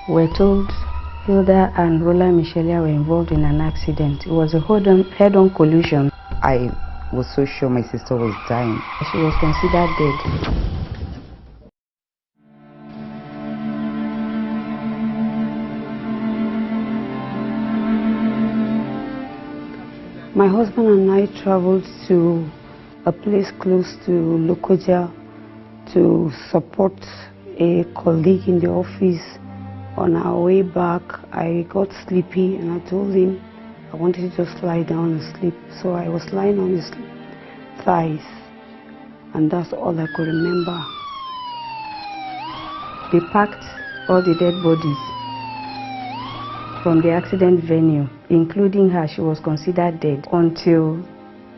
We're told Hilda and Rhoda Mshelia were involved in an accident. It was a head-on collision. I was so sure my sister was dying. She was considered dead. My husband and I traveled to a place close to Lokoja to support a colleague in the office. On our way back, I got sleepy and I told him I wanted to just lie down and sleep. So I was lying on his thighs, and that's all I could remember. They packed all the dead bodies from the accident venue, including her. She was considered dead until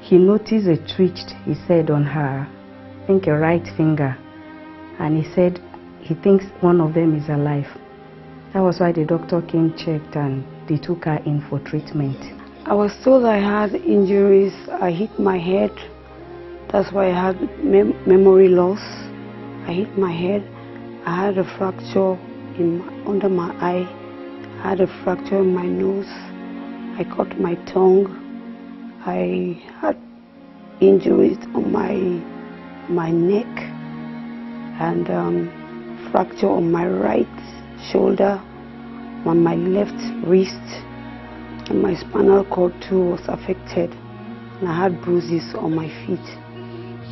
he noticed a twitch, he said, on her, I think, a right finger, and he said he thinks one of them is alive. That was why the doctor came, checked, and they took her in for treatment. I was told I had injuries. I hit my head. That's why I had memory loss. I hit my head. I had a fracture under my eye. I had a fracture in my nose. I cut my tongue. I had injuries on my neck and fracture on my right shoulder, on my left wrist, and my spinal cord too was affected, and I had bruises on my feet.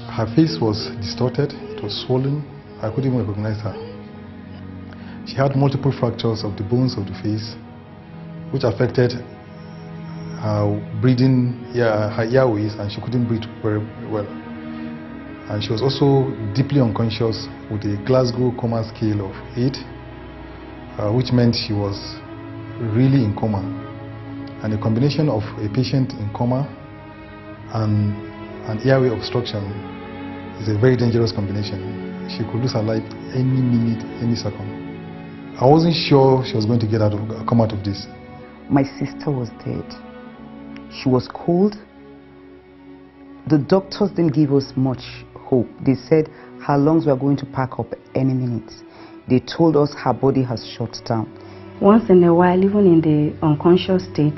Her face was distorted, it was swollen. I couldn't even recognize her. She had multiple fractures of the bones of the face, which affected her breathing, her airways, and she couldn't breathe very well. And she was also deeply unconscious with a Glasgow coma scale of 8, which meant she was really in coma. And a combination of a patient in coma and an airway obstruction is a very dangerous combination. She could lose her life any minute, any second. I wasn't sure she was going to come out of this. My sister was dead. She was cold. The doctors didn't give us much hope. They said her lungs were going to pack up any minute. They told us her body has shut down. Once in a while, even in the unconscious state,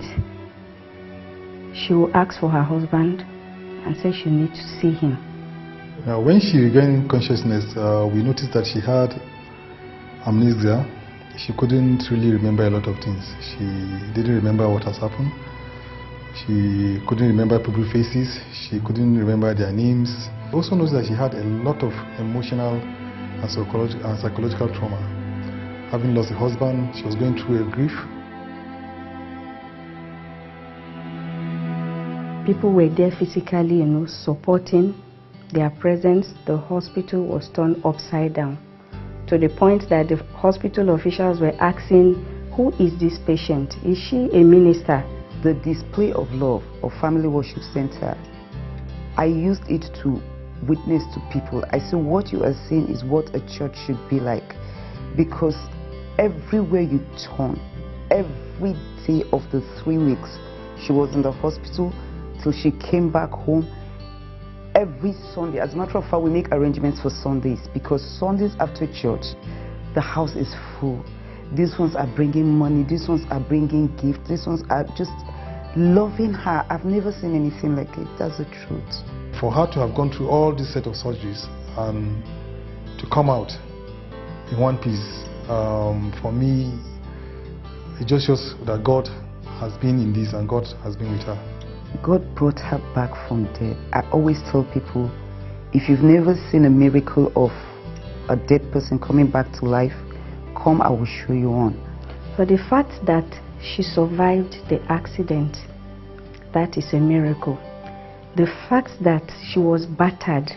she will ask for her husband and say she needs to see him. Now, when she regained consciousness, we noticed that she had amnesia. She couldn't really remember a lot of things. She didn't remember what has happened. She couldn't remember people's faces. She couldn't remember their names. We also noticed that she had a lot of emotional and psychological trauma. Having lost a husband, she was going through a grief. People were there physically, supporting their presence. The hospital was turned upside down, to the point that the hospital officials were asking, who is this patient? Is she a minister? The display of love of Family Worship Center, I used it to witness to people. I said, what you are saying is what a church should be like, because everywhere you turn, every day of the 3 weeks she was in the hospital till she came back home. Every Sunday, as a matter of fact, we make arrangements for Sundays, because Sundays after church the house is full. These ones are bringing money, these ones are bringing gifts, these ones are just loving her. I've never seen anything like it. That's the truth. For her to have gone through all this set of surgeries and to come out in one piece, for me, it just shows that God has been in this and God has been with her. God brought her back from death. I always tell people, if you've never seen a miracle of a dead person coming back to life, come, I will show you one. But the fact that she survived the accident, that is a miracle. The fact that she was battered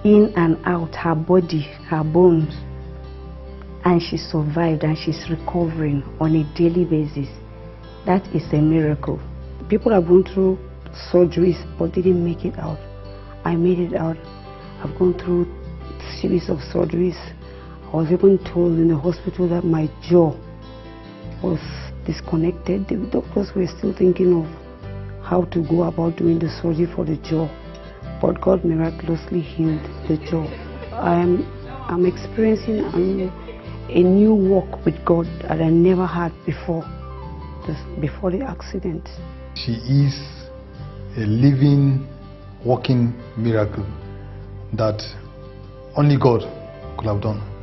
in and out, her body, her bones, and she survived and she's recovering on a daily basis, that is a miracle. People have gone through surgeries but didn't make it out. I made it out. I've gone through a series of surgeries. I was even told in the hospital that my jaw was disconnected. The doctors were still thinking of how to go about doing the surgery for the jaw, but God miraculously healed the jaw. I'm experiencing a new walk with God that I never had before the accident. She is a living, walking miracle that only God could have done.